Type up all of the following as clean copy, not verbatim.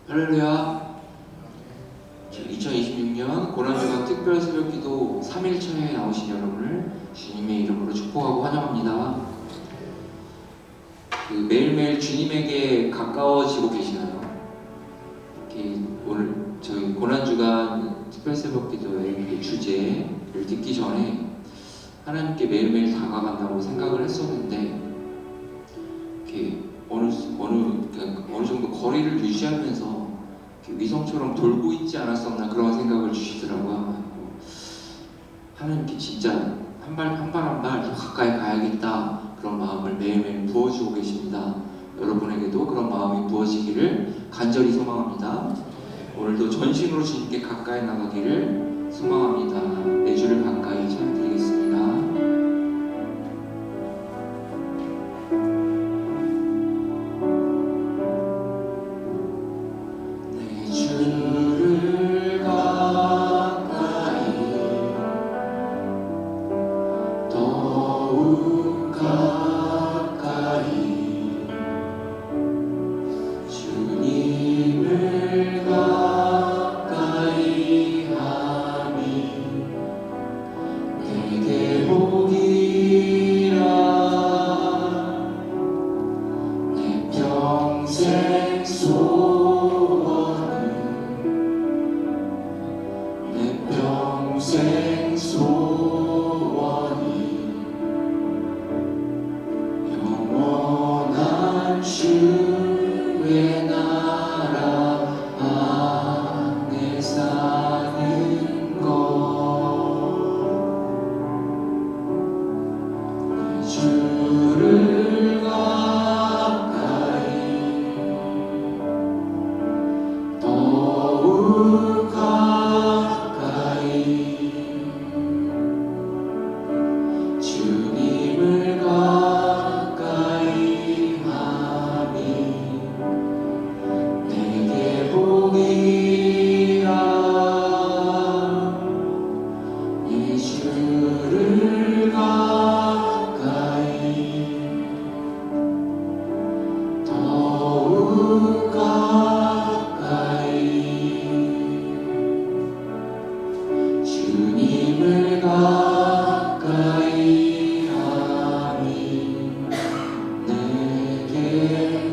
할렐루야. 2026년 고난주간 특별 새벽기도 3일차에 나오신 여러분을 주님의 이름으로 축복하고 환영합니다. 매일매일 주님에게 가까워지고 계시나요? 오늘 저희 고난주간 특별 새벽기도의 주제를 듣기 전에 하나님께 매일매일 다가간다고 생각을 했었는데 어느 정도 거리를 유지하면서 위성처럼 돌고 있지 않았었나 그런 생각을 주시더라고요. 하나님께 진짜 한 발 한 발 더 가까이 가야겠다 그런 마음을 매일매일 부어주고 계십니다. 여러분에게도 그런 마음이 부어지기를 간절히 소망합니다. 오늘도 전심으로 주님께 가까이 나가기를 소망합니다. 내 주를 가까이 전드리겠습니다.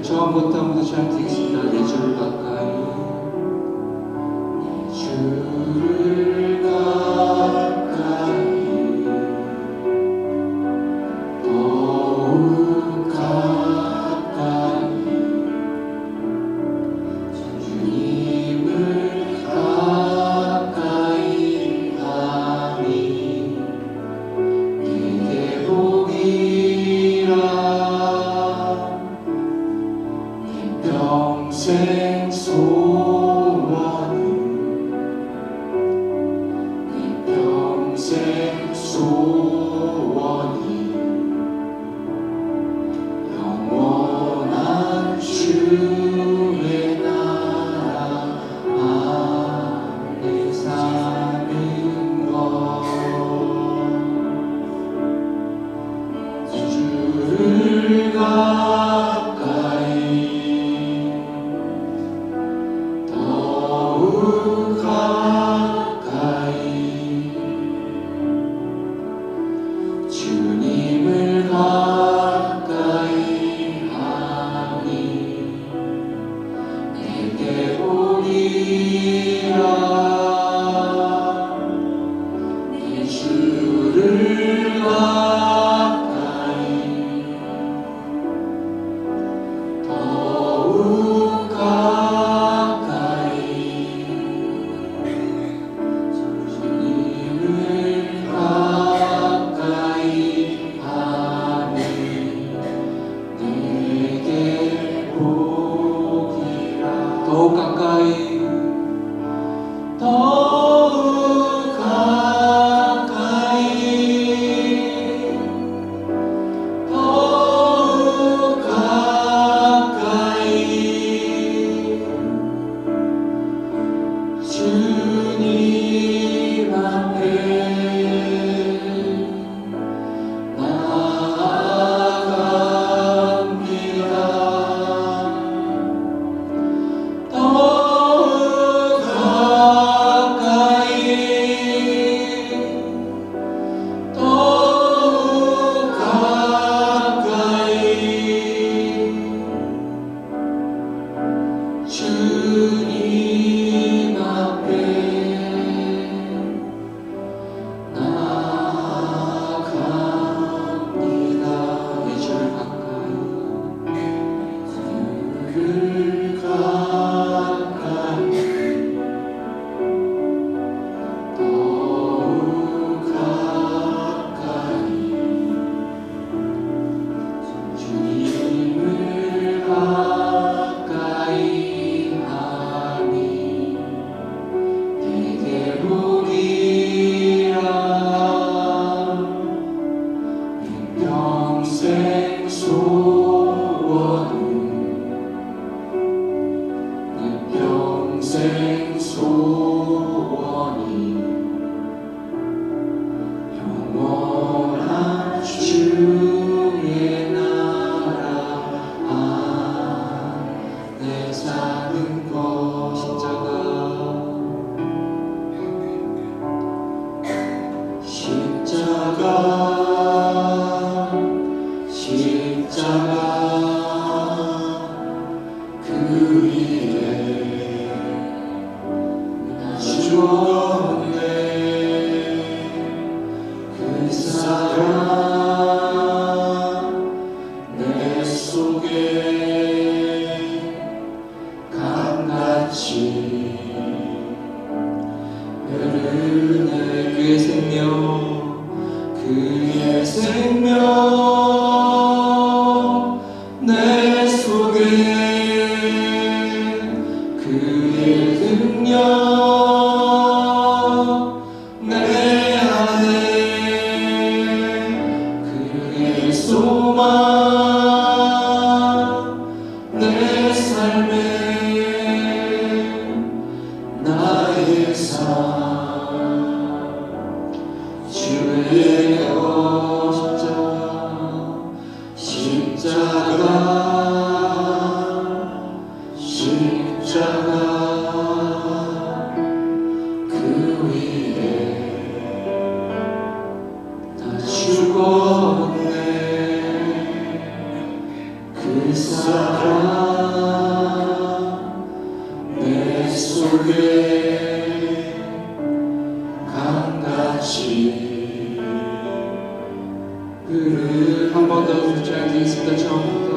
처음부터 한번 잘 드리겠습니다. 내 주를 가까이, 내 주를 가까이, 더욱 가까이, 주님을 가까이 하니 내게 복이라. 평생 소원은 내 평생 소원이 영원한 주의 나라 안에 사는 것. 주를 주님을 가까이 하니 내게 복이라. 내 주를 가까이, 십자가 그 위에 나 죽었네. 그 사랑 내 속에 강같이 흐르네. 그의 생명, 그의 생명 내 속에, 그의 능력 내 안에, 그의 소망 내 삶에, 나의 삶 주의 십자가 그 위에 나 죽었네. 그 사랑 내 속에 강같이 한 번 더 부르셔야 되겠습니다. 처음부터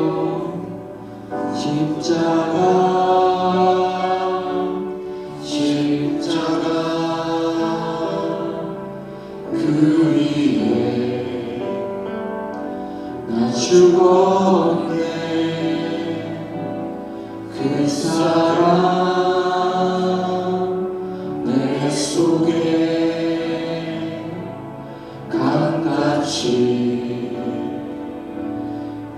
십자가 그 위에 나 죽었네. 그 사랑 내 속에 강같이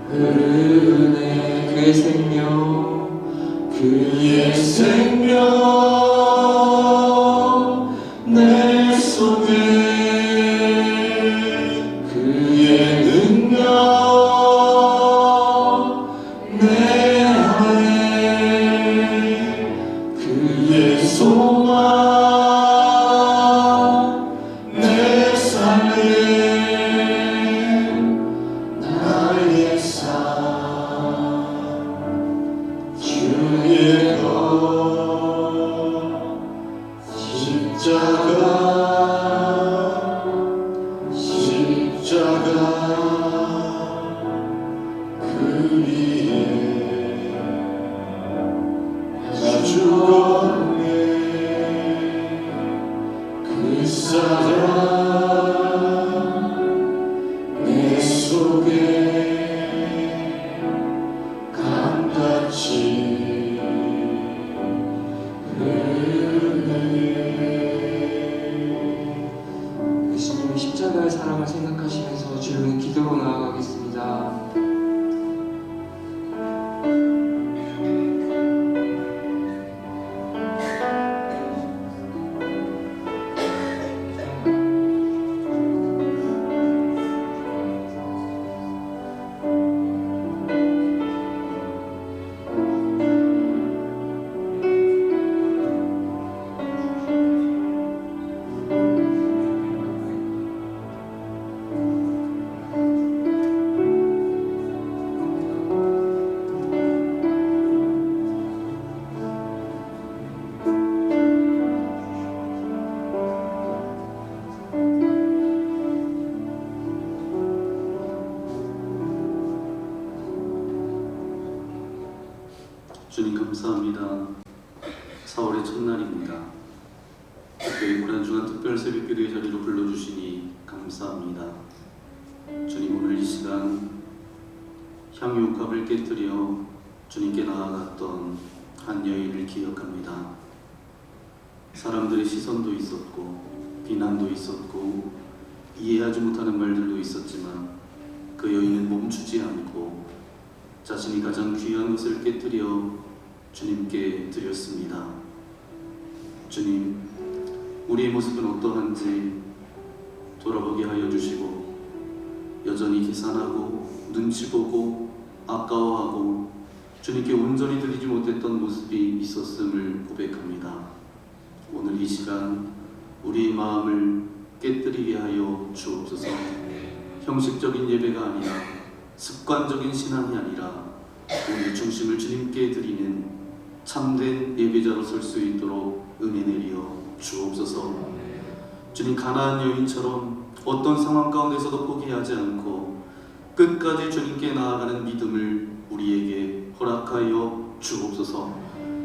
흐르네. 그의 생명, 그의 생명 내 속에, 그의 능력 내 안에, 그의 소망 내 삶에, 나의 삶 주의 것 십자가 그 위에 나 죽었네. 그 사랑 내 속에 강같이 흐르네. 예수님의 십자가의 사랑을 생각하시면서 주님의 기도로 나아가겠습니다. 주님 감사합니다. 4월의 첫날입니다. 저희 무한중한 특별 새벽기도의 자리로 불러주시니 감사합니다. 주님, 오늘 이 시간 향유옥합을 깨뜨려 주님께 나아갔던 한 여인을 기억합니다. 사람들의 시선도 있었고 비난도 있었고 이해하지 못하는 말들도 있었지만 그 여인은 멈추지 않고 자신이 가장 귀한 것을 깨뜨려 주님께 드렸습니다. 주님, 우리의 모습은 어떠한지 돌아보게 하여 주시고 여전히 계산하고 눈치 보고 아까워하고 주님께 온전히 드리지 못했던 모습이 있었음을 고백합니다. 오늘 이 시간 우리의 마음을 깨뜨리게 하여 주옵소서. 형식적인 예배가 아니라 습관적인 신앙이 아니라 우리의 중심을 주님께 드리는 참된 예배자로 설 수 있도록 은혜 내리어 주옵소서. 주님, 가나안 여인처럼 어떤 상황 가운데서도 포기하지 않고 끝까지 주님께 나아가는 믿음을 우리에게 허락하여 주옵소서.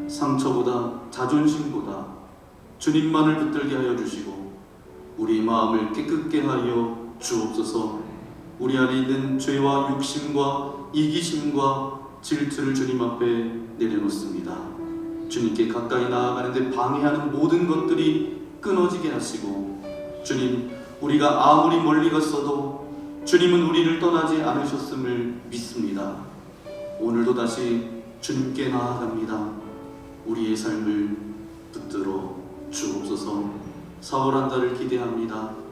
상처보다 자존심보다 주님만을 붙들게 하여 주시고 우리 마음을 깨끗게 하여 주옵소서. 우리 안에 있는 죄와 욕심과 이기심과 질투를 주님 앞에 내려놓습니다. 주님께 가까이 나아가는데 방해하는 모든 것들이 끊어지게 하시고, 주님, 우리가 아무리 멀리 갔어도 주님은 우리를 떠나지 않으셨음을 믿습니다. 오늘도 다시 주님께 나아갑니다. 우리의 삶을 붙들어 주옵소서. 4월 한 달을 기대합니다.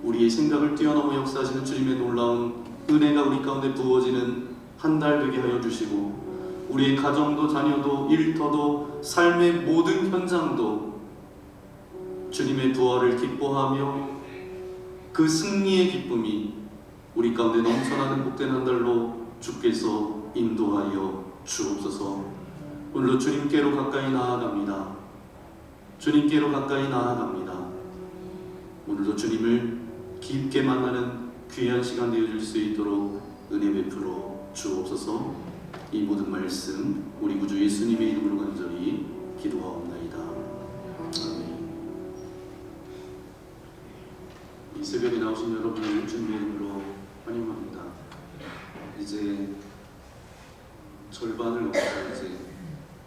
우리의 생각을 뛰어넘어 역사하시는 주님의 놀라운 은혜가 우리 가운데 부어지는 한 달 되게 하여 주시고, 우리의 가정도 자녀도 일터도 삶의 모든 현장도 주님의 부활을 기뻐하며 그 승리의 기쁨이 우리 가운데 넘쳐나는 복된 한 달로 주께서 인도하여 주옵소서. 오늘도 주님께로 가까이 나아갑니다. 주님께로 가까이 나아갑니다. 오늘도 주님을 깊게 만나는 귀한 시간 되어줄 수 있도록 은혜 베풀어 주옵소서. 이 모든 말씀 우리 구주 예수님의 이름으로 간절히 기도하옵나이다. 아멘. 이 새벽에 나오신 여러분을 주님의 이름으로 환영합니다. 이제 절반을 넘어서 이제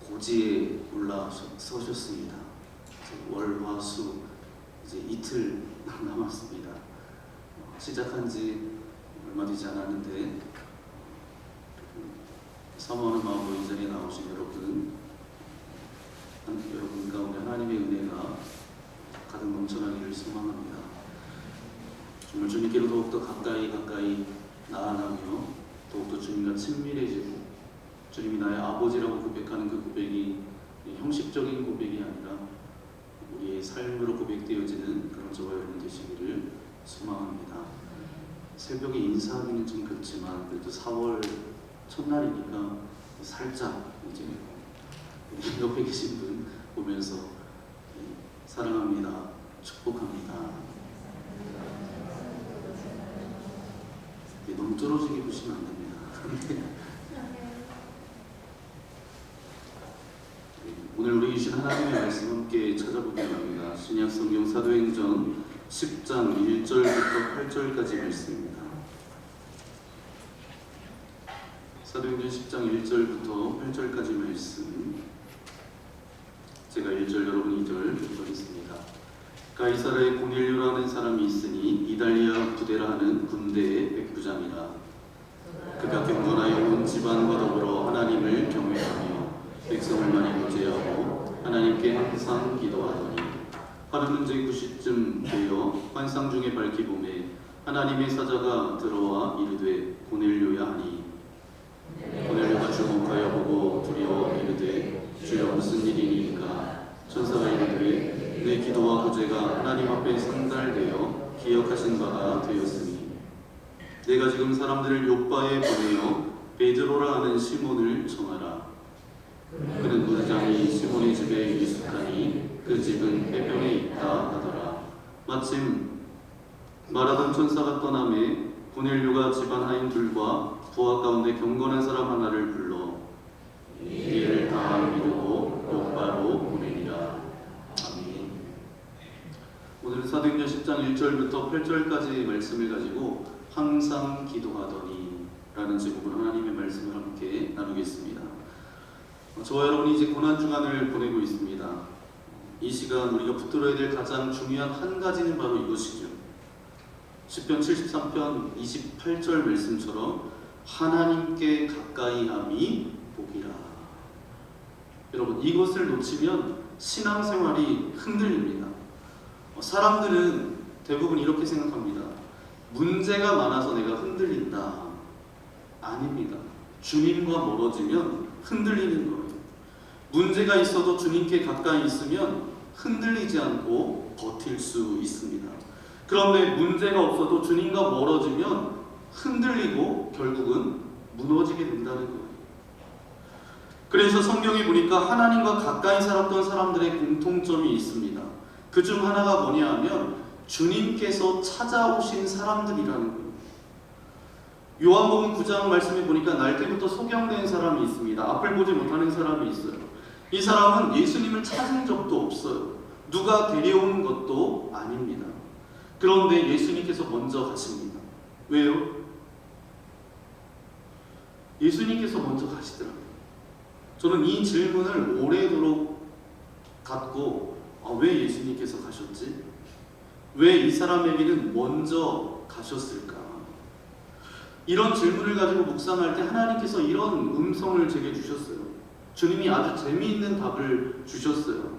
고지에 올라서셨습니다. 월, 화, 수 이제 이틀 남았습니다. 시작한 지 얼마 되지 않았는데 사모하는 마음으로 이 자리에 나오신 여러분 가운데 하나님의 은혜가 가득 넘쳐나기를 소망합니다. 정말 주님께로 더욱더 가까이 나아가며 더욱더 주님과 친밀해지고, 주님이 나의 아버지라고 고백하는 그 고백이 형식적인 고백이 아니라 우리의 삶으로 고백되어지는 그런 저와 여러분 되시기를 소망합니다. 새벽에 인사하기는 좀 그렇지만 그래도 4월 첫날이니까 살짝 이제 옆에 계신 분 보면서 사랑합니다, 축복합니다. 너무 쫄아지게 보시면 안 됩니다. 오늘 우리 주신 하나님의 말씀 함께 찾아보기로 합니다. 신약 성경 사도행전 10장 1절부터 8절까지 말씀입니다. 사도행전 10장 1절부터 8절까지 말씀, 제가 1절 여러분 2절 읽겠습니다. 가이사라에 고넬료라는 사람이 있으니 이달리아 부데라 하는 군대의 백부장이라. 그가 경건하여 온 집안과 더불어 하나님을 경외하며 백성을 많이 구제하고 하나님께 항상 기도하더니, 하루는 제9시쯤 되어 환상 중에 밝히 보매 하나님의 사자가 들어와 이르되 고넬료야 하니, 고넬료가 주목하여 보고 두려워 이르되 주여 무슨 일이니까? 천사가 이르되 내 기도와 구제가 하나님 앞에 상달되어 기억하신 바가 되었으니 내가 지금 사람들을 욥바에 보내어 베드로라 하는 시몬을 청하라. 그는 무장이 시몬의 집에 유숙하니 그 집은 해변에 있다 하더라. 마침 말하던 천사가 떠나매 고넬료가 집안 하인들과 부하 가운데 경건한 사람 하나를 불러 이를 다 이루고 욥바로 보내니라. 아멘. 오늘은 사도행전 10장 1절부터 8절까지 말씀을 가지고 항상 기도하더니 라는 제목으로 하나님의 말씀을 함께 나누겠습니다. 저와 여러분이 이제 고난주간을 보내고 있습니다. 이 시간 우리가 붙들어야 될 가장 중요한 한 가지는 바로 이것이죠. 시편 73편 28절 말씀처럼 하나님께 가까이함이 복이라. 여러분, 이것을 놓치면 신앙생활이 흔들립니다. 사람들은 대부분 이렇게 생각합니다. 문제가 많아서 내가 흔들린다. 아닙니다. 주님과 멀어지면 흔들리는 거예요. 문제가 있어도 주님께 가까이 있으면 흔들리지 않고 버틸 수 있습니다. 그런데 문제가 없어도 주님과 멀어지면 흔들리고 결국은 무너지게 된다는 거예요. 그래서 성경에 보니까 하나님과 가까이 살았던 사람들의 공통점이 있습니다. 그 중 하나가 뭐냐 하면 주님께서 찾아오신 사람들이라는 거예요. 요한복음 9장 말씀에 보니까 날 때부터 소경된 사람이 있습니다. 앞을 보지 못하는 사람이 있어요. 이 사람은 예수님을 찾은 적도 없어요. 누가 데려오는 것도 아닙니다. 그런데 예수님께서 먼저 가십니다. 왜요? 예수님께서 먼저 가시더라고요. 저는 이 질문을 오래도록 갖고 왜 예수님께서 가셨지? 왜 이 사람에게는 먼저 가셨을까? 이런 질문을 가지고 묵상할 때 하나님께서 이런 음성을 제게 주셨어요. 주님이 아주 재미있는 답을 주셨어요.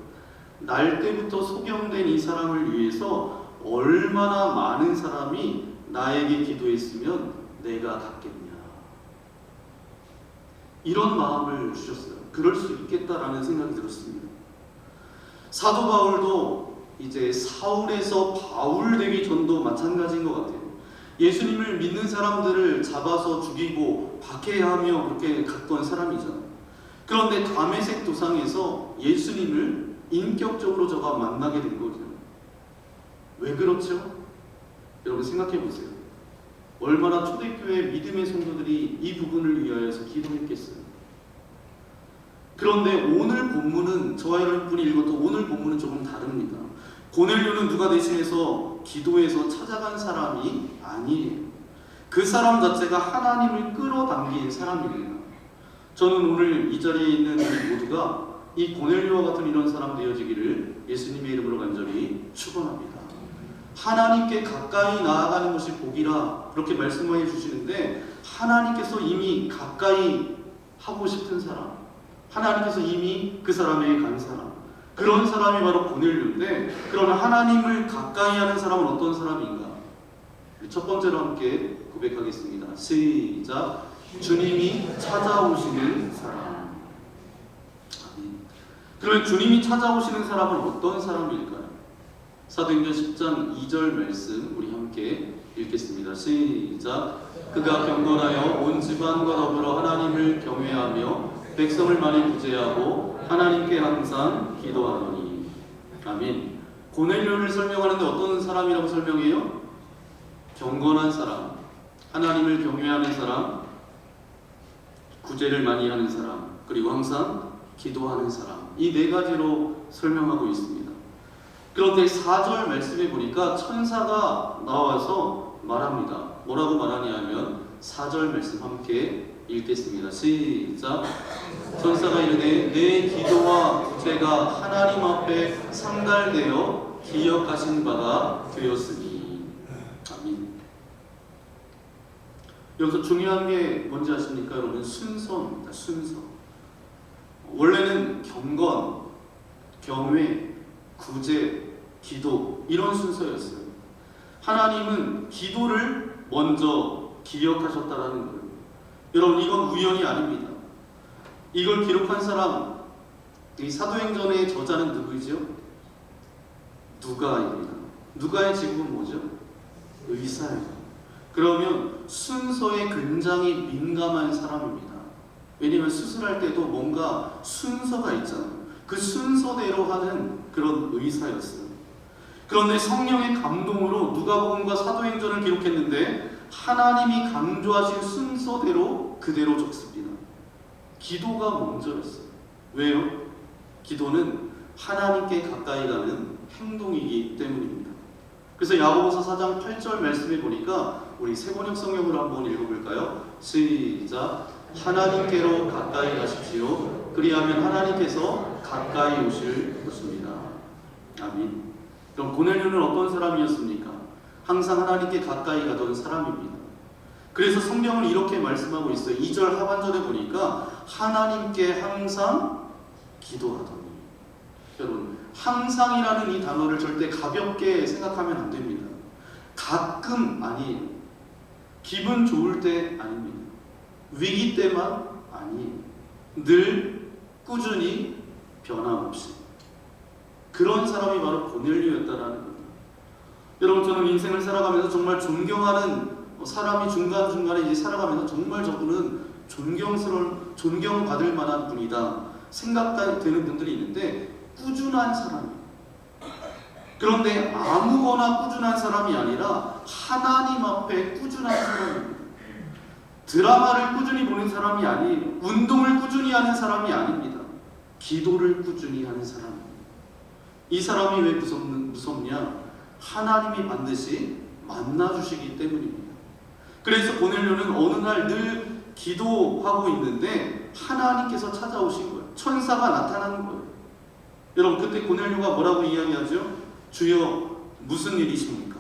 날 때부터 소경된 이 사람을 위해서 얼마나 많은 사람이 나에게 기도했으면 내가 갔겠냐. 이런 마음을 주셨어요. 그럴 수 있겠다라는 생각이 들었습니다. 사도 바울도 이제 사울에서 바울 되기 전도 마찬가지인 것 같아요. 예수님을 믿는 사람들을 잡아서 죽이고 박해하며 그렇게 갔던 사람이잖아요. 그런데 다메섹 도상에서 예수님을 인격적으로 저가 만나게 된 거죠. 왜 그렇죠? 여러분 생각해 보세요. 얼마나 초대교회 믿음의 성도들이 이 부분을 위하여서 기도했겠어요. 그런데 오늘 본문은 저와 여러분이 읽었던 오늘 본문은 조금 다릅니다. 고넬료는 누가 대신해서 기도해서 찾아간 사람이 아니에요. 그 사람 자체가 하나님을 끌어당긴 사람입니다. 저는 오늘 이 자리에 있는 우리 모두가 이 고넬료와 같은 이런 사람 되어지기를 예수님의 이름으로 간절히 축원합니다. 하나님께 가까이 나아가는 것이 복이라 그렇게 말씀해 주시는데 하나님께서 이미 가까이 하고 싶은 사람, 하나님께서 이미 그 사람에게 간 사람, 그런 사람이 바로 고넬료인데, 그러나 하나님을 가까이 하는 사람은 어떤 사람인가? 첫 번째로 함께 고백하겠습니다. 시작. 주님이 찾아오시는 사람. 아멘. 그러면 주님이 찾아오시는 사람은 어떤 사람일까요? 사도행전 10장 2절 말씀 우리 함께 읽겠습니다. 시작. 그가 경건하여 온 집안과 더불어 하나님을 경외하며 백성을 많이 구제하고 하나님께 항상 기도하더니. 아멘. 고넬료를 설명하는데 어떤 사람이라고 설명해요? 경건한 사람, 하나님을 경외하는 사람, 구제를 많이 하는 사람, 그리고 항상 기도하는 사람. 이 네 가지로 설명하고 있습니다. 그런데 4절 말씀에 보니까 천사가 나와서 말합니다. 뭐라고 말하냐 하면 4절 말씀 함께 읽겠습니다. 시작. 천사가 이르되 내 기도와 구제가 하나님 앞에 상달되어 기억하신 바가 되었으니. 아멘. 여기서 중요한 게 뭔지 아십니까? 여러분, 순서입니다. 순서. 원래는 경건, 경외, 구제, 기도 이런 순서였어요. 하나님은 기도를 먼저 기억하셨다라는 거예요. 여러분, 이건 우연이 아닙니다. 이걸 기록한 사람, 이 사도행전의 저자는 누구이죠? 누가입니다. 누가의 직업은 뭐죠? 의사예요. 그러면 순서에 굉장히 민감한 사람입니다. 왜냐하면 수술할 때도 뭔가 순서가 있잖아요. 그 순서대로 하는 그런 의사였어요. 그런데 성령의 감동으로 누가복음과 사도행전을 기록했는데 하나님이 강조하신 순서대로 그대로 적습니다. 기도가 먼저였어요. 왜요? 기도는 하나님께 가까이 가는 행동이기 때문입니다. 그래서 야고보서 4장 8절 말씀에 보니까 우리 세번역 성경으로 한번 읽어볼까요? 시작. 하나님께로 가까이 가십시오. 그리하면 하나님께서 가까이 오실 것입니다. 아멘. 그럼 고넬료는 어떤 사람이었습니까? 항상 하나님께 가까이 가던 사람입니다. 그래서 성경은 이렇게 말씀하고 있어요. 2절 하반절에 보니까 하나님께 항상 기도하더니. 여러분, 항상이라는 이 단어를 절대 가볍게 생각하면 안 됩니다. 가끔 아니에요. 기분 좋을 때 아닙니다. 위기 때만 아니에요. 늘 꾸준히 변함없이. 그런 사람이 바로 고넬료였다라는 겁니다. 여러분, 저는 인생을 살아가면서 정말 존경하는 사람이 중간중간에 이제 살아가면서 정말 저분은 존경받을 만한 분이다 생각되는 분들이 있는데 꾸준한 사람이에요. 그런데 아무거나 꾸준한 사람이 아니라 하나님 앞에 꾸준한 사람입니다. 드라마를 꾸준히 보는 사람이 아니에요. 운동을 꾸준히 하는 사람이 아닙니다. 기도를 꾸준히 하는 사람입니다. 이 사람이 왜 무섭냐? 하나님이 반드시 만나주시기 때문입니다. 그래서 고넬료는 어느 날 늘 기도하고 있는데 하나님께서 찾아오신 거예요. 천사가 나타나는 거예요. 여러분 그때 고넬료가 뭐라고 이야기하죠? 주여 무슨 일이십니까?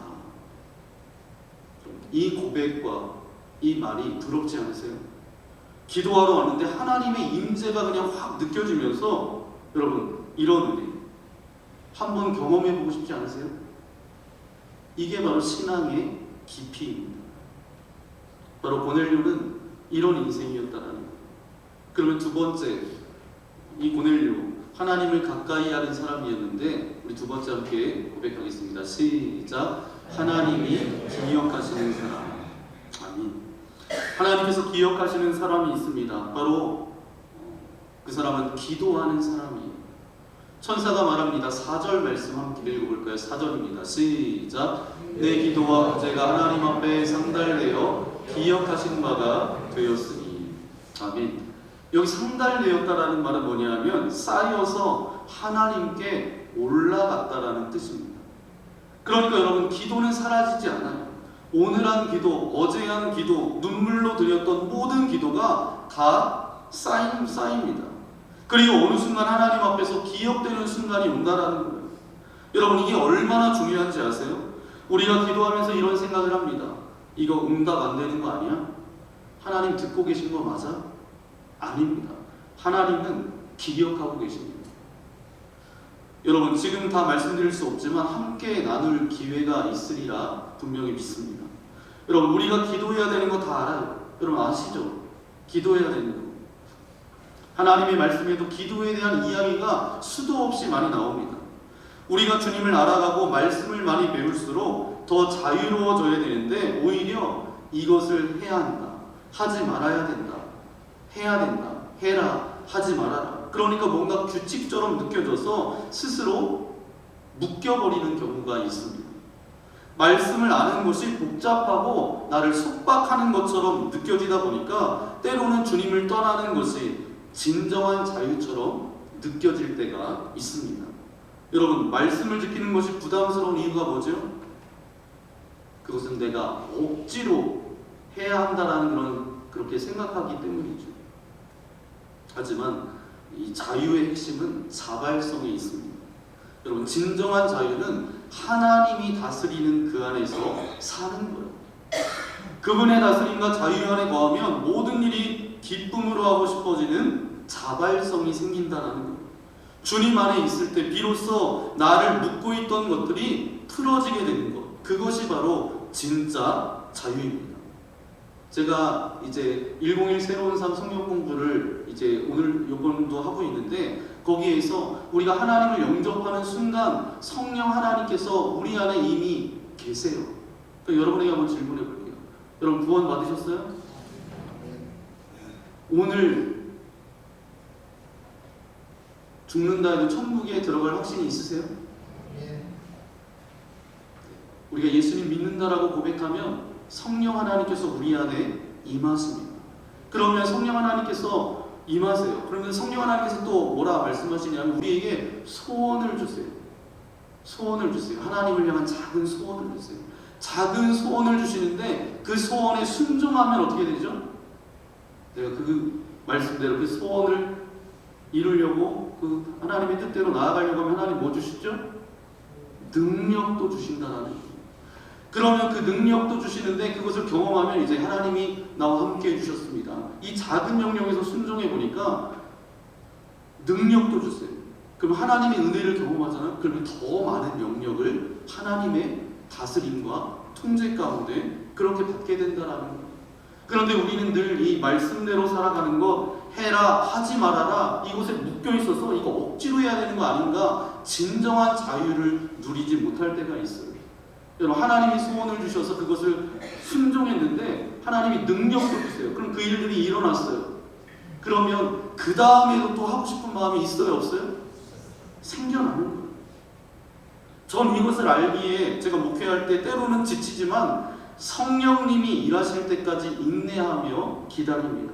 이 고백과 이 말이 부럽지 않으세요? 기도하러 왔는데 하나님의 임재가 그냥 확 느껴지면서 여러분 이런 은혜 한번 경험해보고 싶지 않으세요? 이게 바로 신앙의 깊이입니다. 바로 고넬료는 이런 인생이었다라는 거예요. 그러면 두 번째, 이 고넬료 하나님을 가까이 하는 사람이었는데 우리 두 번째 함께 고백하겠습니다. 시작. 하나님이 기억하시는 사람. 아멘. 하나님께서 기억하시는 사람이 있습니다. 바로 그 사람은 기도하는 사람이에요. 천사가 말합니다. 4절 말씀 함께 읽어볼까요? 4절입니다. 시작. 내 기도와 구제가 하나님 앞에 상달되어 기억하신 바가 되었으니. 아멘. 여기 상달되었다라는 말은 뭐냐면 쌓여서 하나님께 올라갔다라는 뜻입니다. 그러니까 여러분 기도는 사라지지 않아요. 오늘 한 기도, 어제 한 기도, 눈물로 드렸던 모든 기도가 다 쌓입니다. 그리고 어느 순간 하나님 앞에서 기억되는 순간이 온다라는 거예요. 여러분 이게 얼마나 중요한지 아세요? 우리가 기도하면서 이런 생각을 합니다. 이거 응답 안 되는 거 아니야? 하나님 듣고 계신 거 맞아? 아닙니다. 하나님은 기억하고 계십니다. 여러분 지금 다 말씀드릴 수 없지만 함께 나눌 기회가 있으리라 분명히 믿습니다. 여러분 우리가 기도해야 되는 거 다 알아요. 여러분 아시죠? 기도해야 되는 거. 하나님의 말씀에도 기도에 대한 이야기가 수도 없이 많이 나옵니다. 우리가 주님을 알아가고 말씀을 많이 배울수록 더 자유로워져야 되는데 오히려 이것을 해야 한다, 하지 말아야 된다, 해야 된다, 해라, 하지 말아라. 그러니까 뭔가 규칙처럼 느껴져서 스스로 묶여버리는 경우가 있습니다. 말씀을 아는 것이 복잡하고 나를 속박하는 것처럼 느껴지다 보니까 때로는 주님을 떠나는 것이 진정한 자유처럼 느껴질 때가 있습니다. 여러분 말씀을 지키는 것이 부담스러운 이유가 뭐죠? 그것은 내가 억지로 해야 한다라는 그렇게 생각하기 때문이죠. 하지만 이 자유의 핵심은 자발성에 있습니다. 여러분 진정한 자유는 하나님이 다스리는 그 안에서 사는 거예요. 그분의 다스림과 자유 안에 거하면 모든 일이 기쁨으로 하고 싶어지는 자발성이 생긴다는 거예요. 주님 안에 있을 때 비로소 나를 묶고 있던 것들이 풀어지게 되는 것, 그것이 바로 진짜 자유입니다. 제가 이제 101 새로운 삶 성경 공부를 이제 오늘 요번도 하고 있는데 거기에서 우리가 하나님을 영접하는 순간 성령 하나님께서 우리 안에 이미 계세요. 그러니까 여러분에게 한번 질문해 볼게요. 여러분 구원 받으셨어요? 오늘 죽는다 해도 천국에 들어갈 확신이 있으세요? 우리가 예수님 믿는다라고 고백하면 성령 하나님께서 우리 안에 임하십니다. 그러면 성령 하나님께서 임하세요. 그러면 성령 하나님께서 또 뭐라 말씀하시냐면 우리에게 소원을 주세요. 소원을 주세요. 하나님을 향한 작은 소원을 주세요. 작은 소원을 주시는데 그 소원에 순종하면 어떻게 되죠? 내가 그 말씀대로 그 소원을 이루려고 그 하나님의 뜻대로 나아가려고 하면 하나님 뭐 주시죠? 능력도 주신다라는 거예요. 그러면 그 능력도 주시는데 그것을 경험하면 이제 하나님이 나와 함께 해주셨습니다. 이 작은 영역에서 순종해 보니까 능력도 주세요. 그럼 하나님의 은혜를 경험하잖아요. 그러면 더 많은 영역을 하나님의 다스림과 통제 가운데 그렇게 받게 된다라는 거예요. 그런데 우리는 늘 이 말씀대로 살아가는 것, 해라, 하지 말아라, 이곳에 묶여 있어서 이거 억지로 해야 되는 거 아닌가, 진정한 자유를 누리지 못할 때가 있어요. 여러분, 하나님이 소원을 주셔서 그것을 순종했는데 하나님이 능력도 주세요. 그럼 그 일들이 일어났어요. 그러면 그 다음에도 또 하고 싶은 마음이 있어요, 없어요? 생겨나는 거예요. 전 이것을 알기에 제가 목회할 때 때로는 지치지만 성령님이 일하실 때까지 인내하며 기다립니다.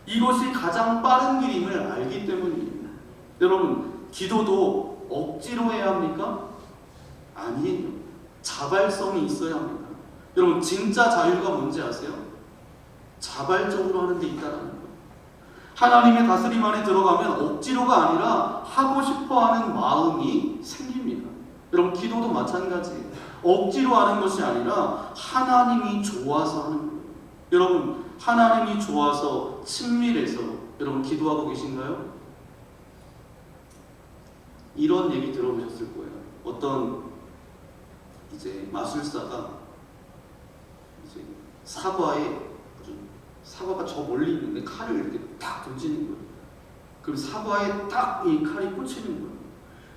이것이 가장 빠른 길임을 알기 때문입니다. 여러분, 기도도 억지로 해야 합니까? 아니에요. 자발성이 있어야 합니다. 여러분, 진짜 자유가 뭔지 아세요? 자발적으로 하는 데 있다는 거예요. 하나님의 다스림 안에 들어가면 억지로가 아니라 하고 싶어하는 마음이 생깁니다. 여러분, 기도도 마찬가지예요. 억지로 하는 것이 아니라 하나님이 좋아서 하는 거예요. 여러분, 하나님이 좋아서 친밀해서 여러분 기도하고 계신가요? 이런 얘기 들어보셨을 거예요. 어떤 이제 마술사가 이제 사과가 저 멀리 있는데 칼을 이렇게 딱 던지는 거예요. 그럼 사과에 딱 이 칼이 꽂히는 거예요.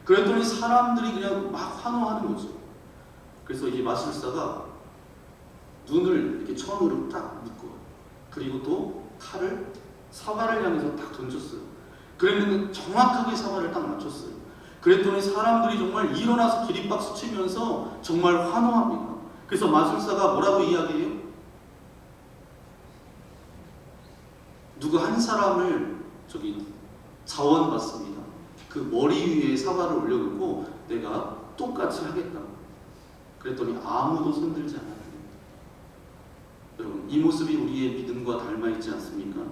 그랬더니 사람들이 그냥 막 환호하는 거죠. 그래서 이 마술사가 눈을 이렇게 천으로 딱 묶어요. 그리고 또 칼을 사과를 향해서 딱 던졌어요. 그랬는데 정확하게 사과를 딱 맞췄어요. 그랬더니 사람들이 정말 일어나서 기립박수 치면서 정말 환호합니다. 그래서 마술사가 뭐라고 이야기해요? 누구 한 사람을 자원받습니다. 그 머리 위에 사과를 올려놓고 내가 똑같이 하겠다. 그랬더니 아무도 손들지 않았대요. 여러분, 이 모습이 우리의 믿음과 닮아있지 않습니까?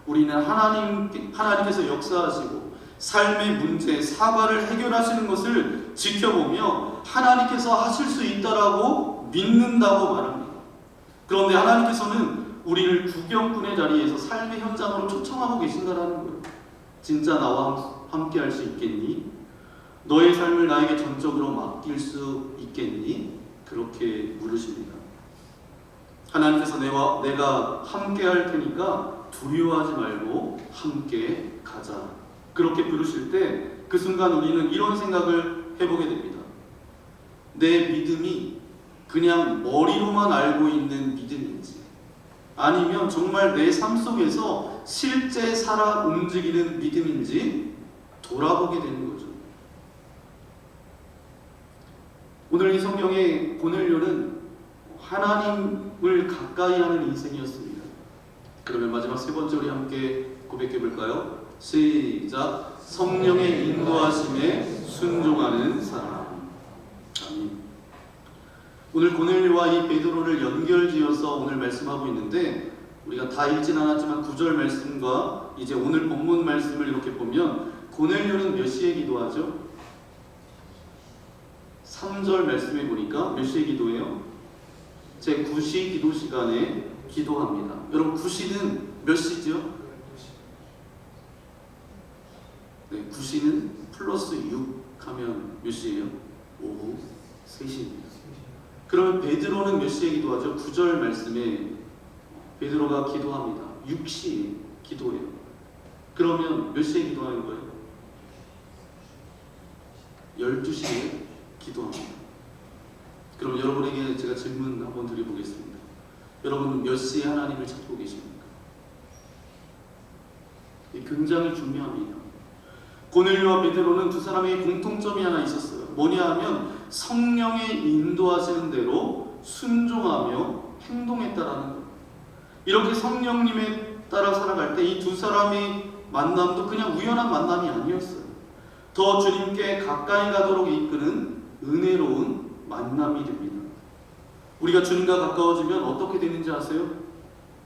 우리는 하나님께서 역사하시고 삶의 문제, 사과를 해결하시는 것을 지켜보며 하나님께서 하실 수 있다라고 믿는다고 말합니다. 그런데 하나님께서는 우리를 구경꾼의 자리에서 삶의 현장으로 초청하고 계신다라는 거예요. 진짜 나와 함께 할 수 있겠니? 너의 삶을 나에게 전적으로 맡길 수 있겠니? 그렇게 물으십니다. 하나님께서 내가 함께 할 테니까 두려워하지 말고 함께 가자. 그렇게 부르실 때 그 순간 우리는 이런 생각을 해보게 됩니다. 내 믿음이 그냥 머리로만 알고 있는 믿음인지 아니면 정말 내 삶 속에서 실제 살아 움직이는 믿음인지 돌아보게 되는 거죠. 오늘 이 성경의 고넬료는 하나님을 가까이 하는 인생이었습니다. 그러면 마지막 세 번째 우리 함께 고백해 볼까요? 시작. 성령의 인도하심에 순종하는 사람. 아멘. 오늘 고넬료와 이 베드로를 연결지어서 오늘 말씀하고 있는데 우리가 다 읽진 않았지만 9절 말씀과 이제 오늘 본문 말씀을 이렇게 보면 고넬료는 몇 시에 기도하죠? 3절 말씀에 보니까 몇 시에 기도해요? 제 9시 기도 시간에 기도합니다. 여러분 9시는 몇 시죠? 네, 9시는 플러스 6 하면 몇 시예요? 오후 3시입니다. 그러면 베드로는 몇 시에 기도하죠? 9절 말씀에 베드로가 기도합니다. 6시에 기도해요. 그러면 몇 시에 기도하는 거예요? 12시에 기도합니다. 그럼 여러분에게 제가 질문 한번 드려보겠습니다. 여러분은 몇 시에 하나님을 찾고 계십니까? 굉장히 중요합니다. 고넬료와 베드로는 두 사람의 공통점이 하나 있었어요. 뭐냐 하면 성령의 인도하시는 대로 순종하며 행동했다라는 거예요. 이렇게 성령님에 따라 살아갈 때 이 두 사람의 만남도 그냥 우연한 만남이 아니었어요. 더 주님께 가까이 가도록 이끄는 은혜로운 만남이 됩니다. 우리가 주님과 가까워지면 어떻게 되는지 아세요?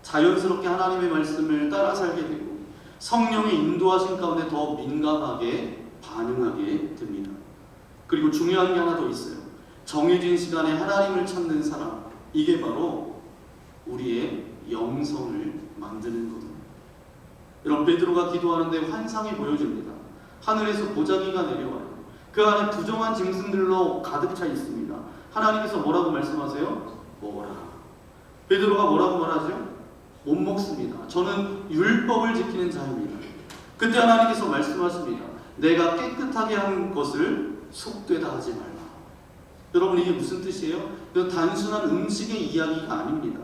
자연스럽게 하나님의 말씀을 따라 살게 되고 성령의 인도하신 가운데 더 민감하게 반응하게 됩니다. 그리고 중요한 게 하나 더 있어요. 정해진 시간에 하나님을 찾는 사람, 이게 바로 우리의 영성을 만드는 거예요. 여러분 베드로가 기도하는데 환상이 보여집니다. 하늘에서 보자기가 내려와요. 그 안에 부정한 짐승들로 가득 차 있습니다. 하나님께서 뭐라고 말씀하세요? 먹어라. 베드로가 뭐라고 말하죠? 못 먹습니다. 저는 율법을 지키는 자입니다. 그때 하나님께서 말씀하십니다. 내가 깨끗하게 한 것을 속되다 하지 말라. 여러분 이게 무슨 뜻이에요? 이건 단순한 음식의 이야기가 아닙니다.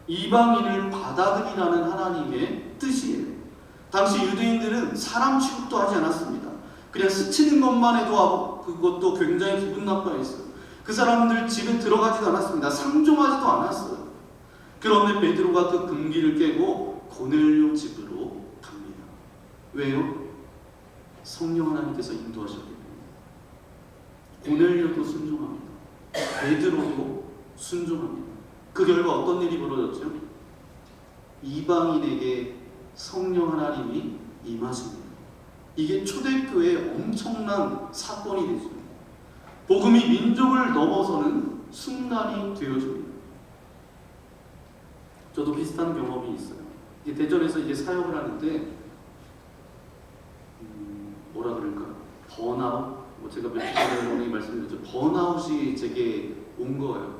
이방인을 받아들이라는 하나님의 뜻이에요. 당시 유대인들은 사람 취급도 하지 않았습니다. 그냥 스치는 것만 해도 하고 그것도 굉장히 기분 나빠했어요. 그 사람들 집에 들어가지도 않았습니다. 상종하지도 않았어요. 그런데 베드로가 그 금기를 깨고 고넬료 집으로 갑니다. 왜요? 성령 하나님께서 인도하셨기 때문에. 고넬료도 순종합니다. 베드로도 순종합니다. 그 결과 어떤 일이 벌어졌죠? 이방인에게 성령 하나님이 임하십니다. 이게 초대교회의 엄청난 사건이 되죠. 복음이 민족을 넘어서는 순간이 되어집니다. 저도 비슷한 경험이 있어요. 대전에서 이제 사역을 하는데 뭐라 그럴까? 번아웃? 제가 며칠 전에 말씀드렸죠. 번아웃이 제게 온 거예요.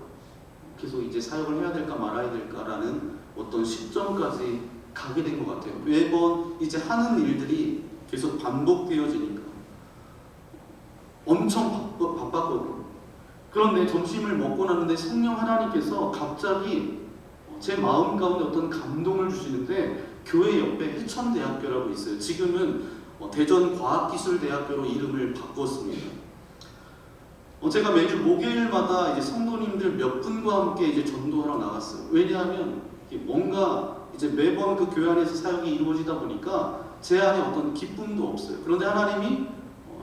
계속 이제 사역을 해야 될까 말아야 될까라는 어떤 시점까지 가게 된 것 같아요. 매번 이제 하는 일들이 계속 반복되어지니까 엄청 바빴거든요. 그런데 점심을 먹고 나는데 성령 하나님께서 갑자기 제 마음 가운데 어떤 감동을 주시는데, 교회 옆에 해천대학교라고 있어요. 지금은 대전과학기술대학교로 이름을 바꿨습니다. 제가 매주 목요일마다 이제 성도님들 몇 분과 함께 이제 전도하러 나갔어요. 왜냐하면 뭔가 이제 매번 그 교회 안에서 사역이 이루어지다 보니까 제 안에 어떤 기쁨도 없어요. 그런데 하나님이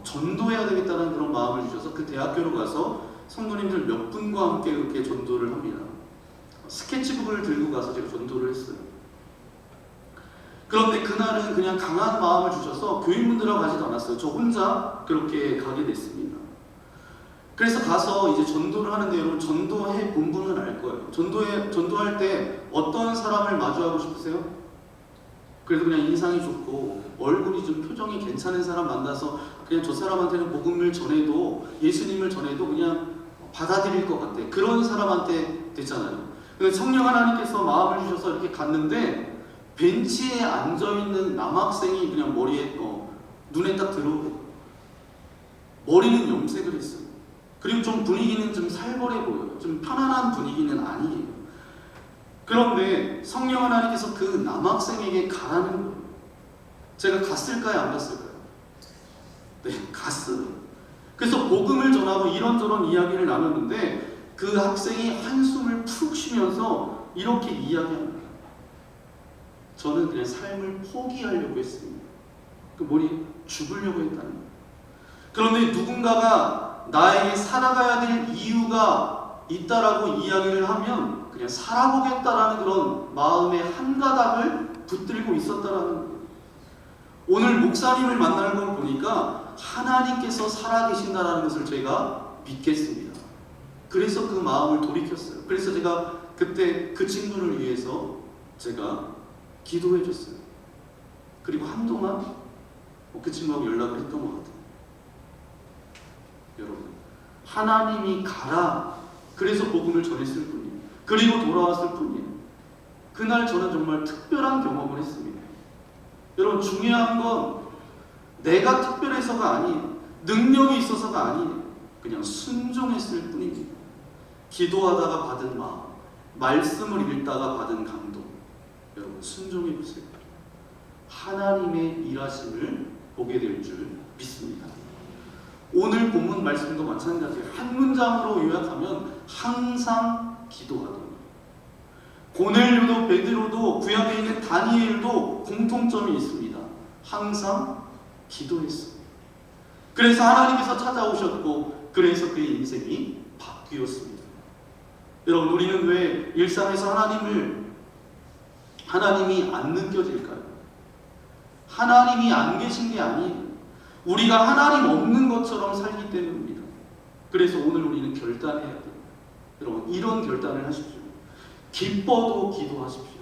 전도해야 되겠다는 그런 마음을 주셔서 그 대학교로 가서 성도님들 몇 분과 함께 그렇게 전도를 합니다. 스케치북을 들고 가서 제가 전도를 했어요. 그런데 그날은 그냥 강한 마음을 주셔서 교인분들하고 가지도 않았어요. 저 혼자 그렇게 가게 됐습니다. 그래서 가서 이제 전도를 하는데, 여러분 전도해 본 분은 알 거예요. 전도할 때 어떤 사람을 마주하고 싶으세요? 그래도 그냥 인상이 좋고 얼굴이 좀 표정이 괜찮은 사람 만나서 그냥 저 사람한테는 복음을 전해도, 예수님을 전해도 그냥 받아들일 것 같아. 그런 사람한테 됐잖아요. 근데 성령 하나님께서 마음을 주셔서 이렇게 갔는데 벤치에 앉아있는 남학생이 그냥 머리에 눈에 딱 들어오고, 머리는 염색을 했어요. 그리고 좀 분위기는 좀 살벌해 보여요. 좀 편안한 분위기는 아니에요. 그런데 성령 하나님께서 그 남학생에게 가라는 거예요. 제가 갔을까요? 안 갔을까요? 네, 갔어요. 그래서 복음을 전하고 이런저런 이야기를 나눴는데 그 학생이 한숨을 푹 쉬면서 이렇게 이야기합니다. 저는 그냥 삶을 포기하려고 했습니다. 그 머리 죽으려고 했다는 거예요. 그런데 누군가가 나에게 살아가야 될 이유가 있다라고 이야기를 하면 그냥 살아보겠다라는 그런 마음의 한 가닥을 붙들고 있었다라는 거예요. 오늘 목사님을 만나는 걸 보니까 하나님께서 살아계신다라는 것을 제가 믿겠습니다. 그래서 그 마음을 돌이켰어요. 그래서 제가 그때 그 친구를 위해서 제가 기도해 줬어요. 그리고 한동안 그 친구하고 연락을 했던 것 같아요. 여러분, 하나님이 가라, 그래서 복음을 전했을 뿐이에요. 그리고 돌아왔을 뿐이에요. 그날 저는 정말 특별한 경험을 했습니다. 여러분, 중요한 건 내가 특별해서가 아니에요. 능력이 있어서가 아니에요. 그냥 순종했을 뿐입니다. 기도하다가 받은 마음, 말씀을 읽다가 받은 감동. 여러분, 순종해 보세요. 하나님의 일하심을 보게 될 줄 믿습니다. 오늘 본문 말씀도 마찬가지예요. 한 문장으로 요약하면 항상 기도하더니. 고넬료도 베드로도 구약에 있는 다니엘도 공통점이 있습니다. 항상 기도했습니다. 그래서 하나님께서 찾아오셨고, 그래서 그의 인생이 바뀌었습니다. 여러분, 우리는 왜 일상에서 하나님이 안 느껴질까요? 하나님이 안 계신 게 아니에요. 우리가 하나님 없는 것처럼 살기 때문입니다. 그래서 오늘 우리는 결단해야 돼요. 여러분, 이런 결단을 하십시오. 기뻐도 기도하십시오.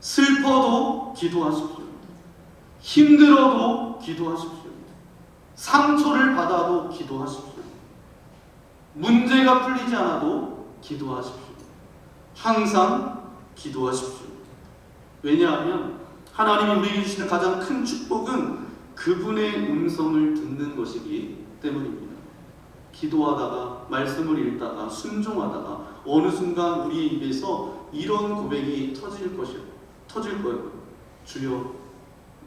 슬퍼도 기도하십시오. 힘들어도 기도하십시오. 상처를 받아도 기도하십시오. 문제가 풀리지 않아도 기도하십시오. 항상 기도하십시오. 왜냐하면 하나님이 우리에게 주시는 가장 큰 축복은 그분의 음성을 듣는 것이기 때문입니다. 기도하다가 말씀을 읽다가 순종하다가 어느 순간 우리의 입에서 이런 고백이 터질 거예요. 주여,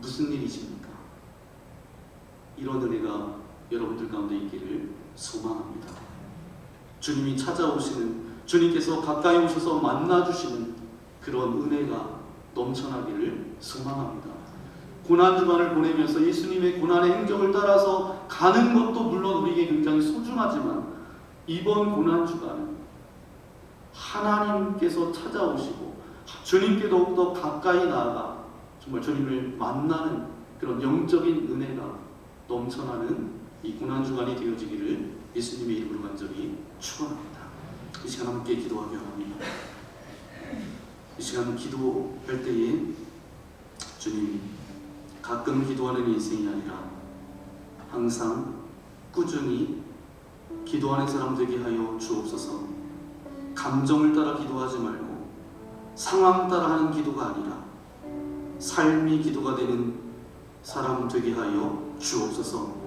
무슨 일이십니까? 이런 은혜가 여러분들 가운데 있기를 소망합니다. 주님이 찾아오시는, 주님께서 가까이 오셔서 만나주시는 그런 은혜가 넘쳐나기를 소망합니다. 고난주간을 보내면서 예수님의 고난의 행적을 따라서 가는 것도 물론 우리에게 굉장히 소중하지만, 이번 고난주간은 하나님께서 찾아오시고 주님께 더욱더 가까이 나아가 정말 주님을 만나는 그런 영적인 은혜가 넘쳐나는 이 고난주간이 되어지기를 예수님의 이름으로 간절히 축원합니다. 이 시간 함께 기도하기 원합니다. 이 시간 기도할 때에 주님, 가끔 기도하는 인생이 아니라 항상 꾸준히 기도하는 사람 되게 하여 주옵소서. 감정을 따라 기도하지 말고 상황 따라 하는 기도가 아니라 삶이 기도가 되는 사람 되게 하여 주옵소서.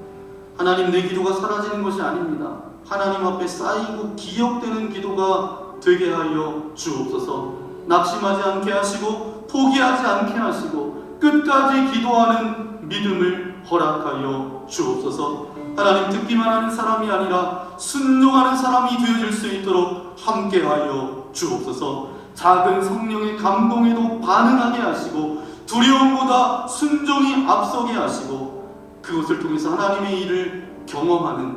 하나님, 내 기도가 사라지는 것이 아닙니다. 하나님 앞에 쌓이고 기억되는 기도가 되게 하여 주옵소서. 낙심하지 않게 하시고 포기하지 않게 하시고 끝까지 기도하는 믿음을 허락하여 주옵소서. 하나님, 듣기만 하는 사람이 아니라 순종하는 사람이 되어질 수 있도록 함께하여 주옵소서. 작은 성령의 감동에도 반응하게 하시고 두려움보다 순종이 앞서게 하시고 그것을 통해서 하나님의 일을 경험하는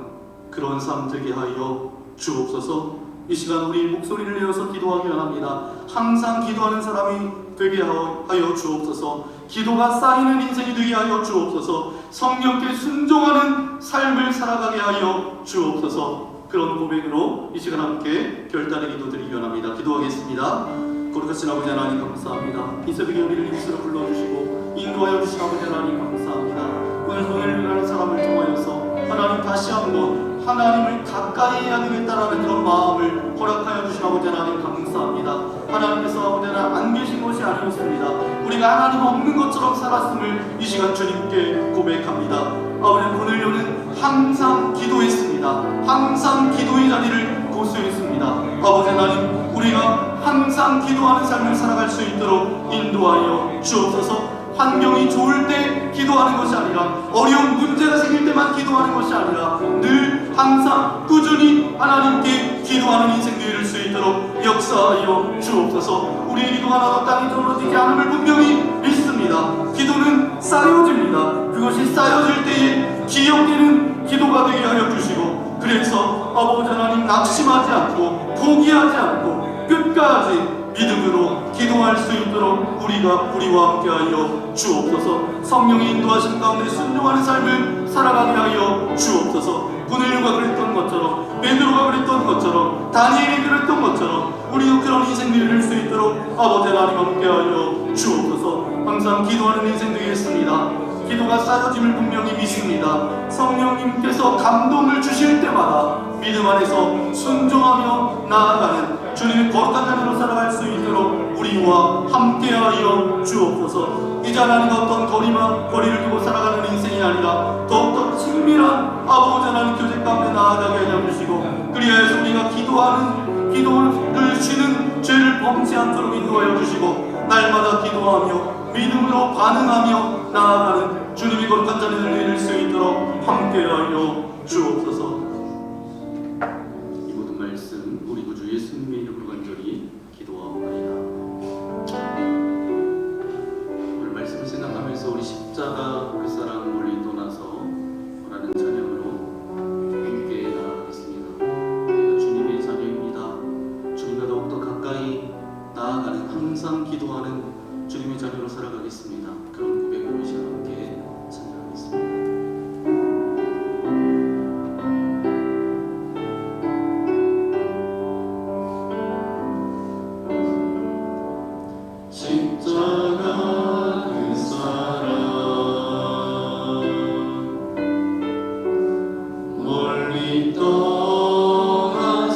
그런 삶 되게 하여 주옵소서. 이 시간 우리 목소리를 내어서 기도하기 원합니다. 항상 기도하는 사람이 되게 하여 주옵소서. 기도가 쌓이는 인생이 되게 하여 주옵소서. 성령께 순종하는 삶을 살아가게 하여 주옵소서. 그런 고백으로 이 시간 함께 결단의 기도 드리기 원합니다. 기도하겠습니다. 거룩하신 아버지 하나님, 감사합니다. 이 새벽에 우리를 입술로 불러주시고 인도하여 주신 아버지 하나님, 감사합니다. 오늘 돈을 위하는 사람을 통하여서 하나님, 다시 한번 하나님을 가까이 해야 되겠다라는 그런 마음을 허락하여 주신 아버지 하나님, 감사합니다. 하나님께서 아버지 하나님 안 계신 것이 아니었습니다. 우리가 하나님 없는 것처럼 살았음을 이 시간 주님께 고백합니다. 아버지, 오늘요는 항상 기도했습니다. 항상 기도의 자리를 고수했습니다. 아버지 하나님, 우리가 항상 기도하는 삶을 살아갈 수 있도록 인도하여 주옵소서. 환경이 좋을 때 기도하는 것이 아니라 어려운 문제가 생길 때만 기도하는 것이 아니라 늘 항상 꾸준히 하나님께 기도하는 인생 되어질 수 있도록 역사하여 주옵소서. 우리의 기도가 나도 땅에 떨어지지 않음을 분명히 믿습니다. 기도는 쌓여집니다. 그것이 쌓여질 때에 기억되는 기도가 되게 하여 주시고, 그래서 아버지 하나님, 낙심하지 않고 포기하지 않고 끝까지 믿음으로 기도할 수 있도록 우리와 함께하여 주옵소서. 성령의 인도하심 가운데 순종하는 삶을 살아가게 하여 주옵소서. 고넬료가 그랬던 것처럼, 베드로가 그랬던 것처럼, 다니엘이 그랬던 것처럼 우리도 그런 인생 누릴 수 있도록 아버지 하나님 함께하여 주옵소서. 항상 기도하는 인생 되겠습니다. 기도가 쌓여짐을 분명히 믿습니다. 성령님께서 감동을 주실 때마다 믿음 안에서 순종하며 나아가는 주님의 거룩한 자녀로 살아갈 수 있도록 우리와 함께하여 주옵소서. 이제 하나님과 어떤 거리를 두고 살아가는 인생이 아니라 더욱더 친밀한 아버지 하나님 교제 가운데 나아가게 하여 주시고, 그리하여서 우리가 기도를 쉬는 죄를 범치 않도록 인도하여 주시고, 날마다 기도하며 믿음으로 반응하며 나아가는 주님의 거룩한 자녀를 이룰 수 있도록 함께하여 주옵소서. 이 모든 말씀 우리 구주 예수님의 이름으로 간절히 기도하옵나이다. 오늘 말씀을 생각하면서 우리 십자가 그 사랑 멀리 떠나서 라는 찬양으로 함께 나아가겠습니다. 우리가 주님의 자녀입니다. 주님과 더욱더 가까이 나아가는, 항상 기도하는 주님의 자녀로 살아가겠습니다. 그런 고백으로 이 시간 함께 찬양하겠습니다. 십자가 그 사랑 멀리 떠나서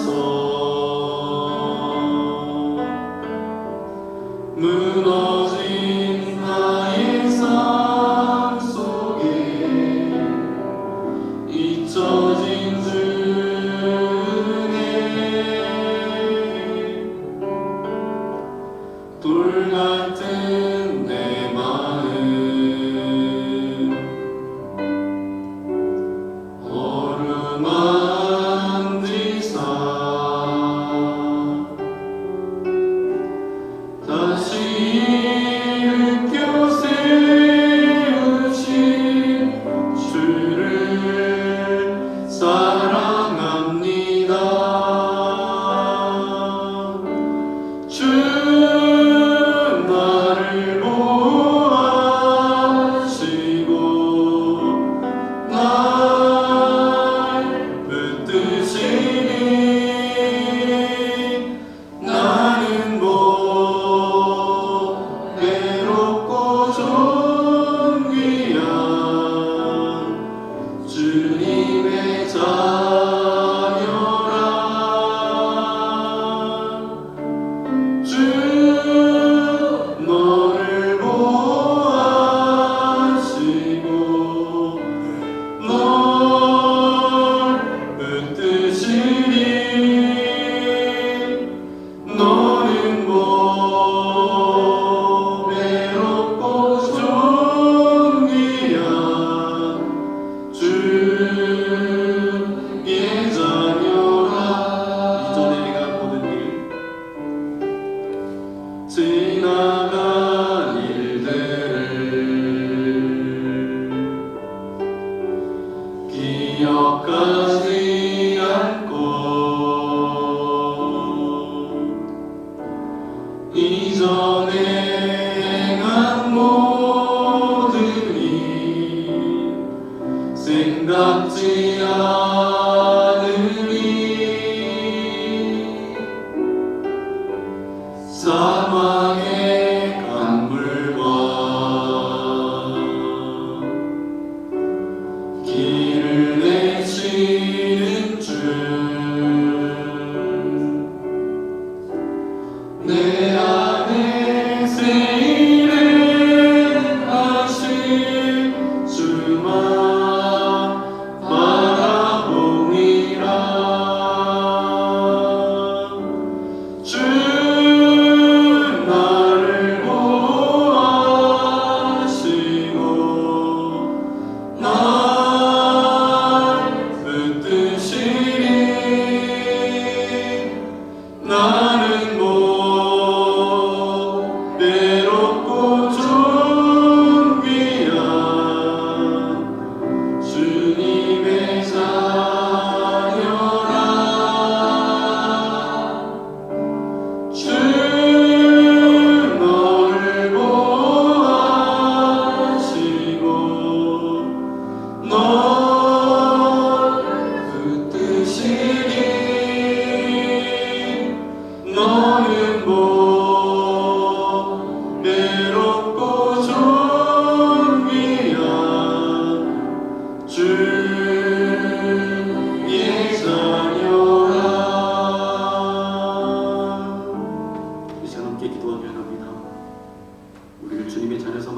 무너진 나의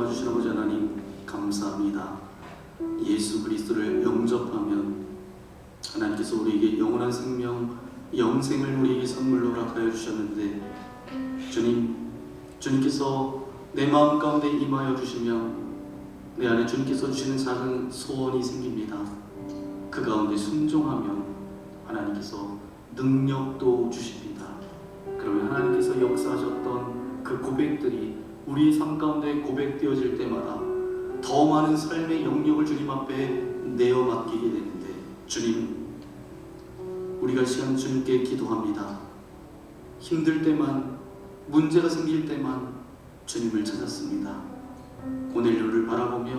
도와주신 아버지 하나님 감사합니다. 예수 그리스도를 영접하면 하나님께서 우리에게 영원한 생명, 영생을 우리에게 선물로 허락하여 주셨는데 주님께서 내 마음 가운데 임하여 주시면 내 안에 주님께서 주시는 작은 소원이 생깁니다. 그 가운데 순종하면 하나님께서 능력도 주십니다. 그러면 하나님께서 역사하셨던 그 고백들이 우리의 삶 가운데 고백되어질 때마다 더 많은 삶의 영역을 주님 앞에 내어 맡기게 되는데 주님, 우리가 이 시간 주님께 기도합니다. 힘들 때만, 문제가 생길 때만 주님을 찾았습니다. 고넬료를 바라보며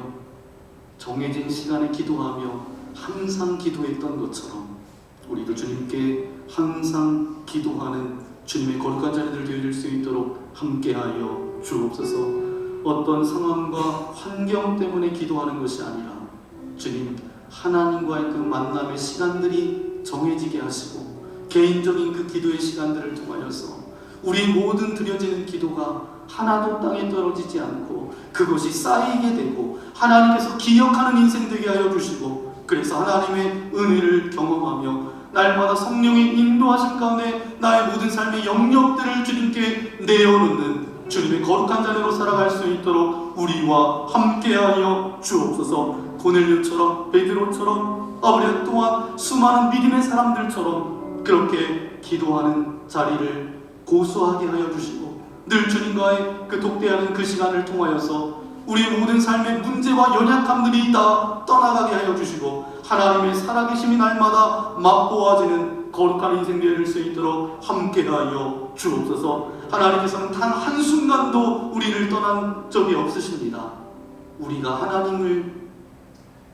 정해진 시간에 기도하며 항상 기도했던 것처럼 우리도 주님께 항상 기도하는 주님의 거룩한 자녀들 되어질 수 있도록 함께하여 주옵소서. 어떤 상황과 환경 때문에 기도하는 것이 아니라 주님, 하나님과의 그 만남의 시간들이 정해지게 하시고 개인적인 그 기도의 시간들을 통하여서 우리 모든 드려지는 기도가 하나도 땅에 떨어지지 않고 그것이 쌓이게 되고 하나님께서 기억하는 인생 되게 하여 주시고, 그래서 하나님의 은혜를 경험하며 날마다 성령의 인도하신 가운데 나의 모든 삶의 영역들을 주님께 내어놓는 주님의 거룩한 자녀로 살아갈 수 있도록 우리와 함께하여 주옵소서. 고넬료처럼, 베드로처럼, 아버지 또한 수많은 믿음의 사람들처럼 그렇게 기도하는 자리를 고수하게 하여 주시고 늘 주님과의 그 독대하는 그 시간을 통하여서 우리의 모든 삶의 문제와 연약함들이 다 떠나가게 하여 주시고 하나님의 살아계심이 날마다 맛보아지는 거룩한 인생 되어질 수 있도록 함께하여 주옵소서. 하나님께서는 단 한순간도 우리를 떠난 적이 없으십니다. 우리가 하나님을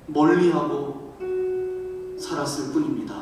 멀리하고 살았을 뿐입니다.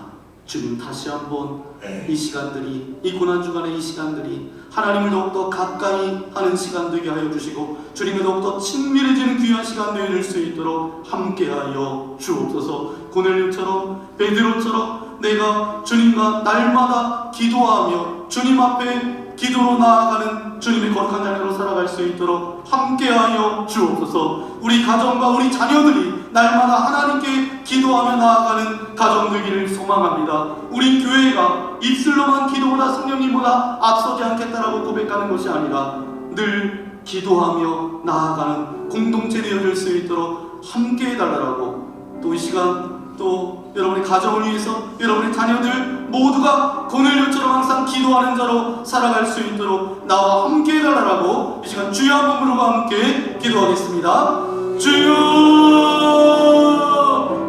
주님, 다시 한번 이 시간들이, 이 고난주간의 이 시간들이 하나님을 더욱더 가까이 하는 시간 되게 하여 주시고 주님과 더욱더 친밀해지는 귀한 시간 되어질 수 있도록 함께하여 주옵소서. 고넬료처럼, 베드로처럼 내가 주님과 날마다 기도하며 주님 앞에 기도로 나아가는 주님의 거룩한 자녀로 살아갈 수 있도록 함께하여 주옵소서. 우리 가정과 우리 자녀들이 날마다 하나님께 기도하며 나아가는 가정 되기를 소망합니다. 우리 교회가 입술로만 기도보다 성령님보다 앞서지 않겠다라고 고백하는 것이 아니라 늘 기도하며 나아가는 공동체 되어질 수 있도록 함께 해달라고, 또 이 시간 또 여러분의 가정을 위해서 여러분의 자녀들 모두가 고넬료처럼 항상 기도하는 자로 살아갈 수 있도록 나와 함께 해달라고 이 시간 주여 한 몸으로 함께 기도하겠습니다. 주여!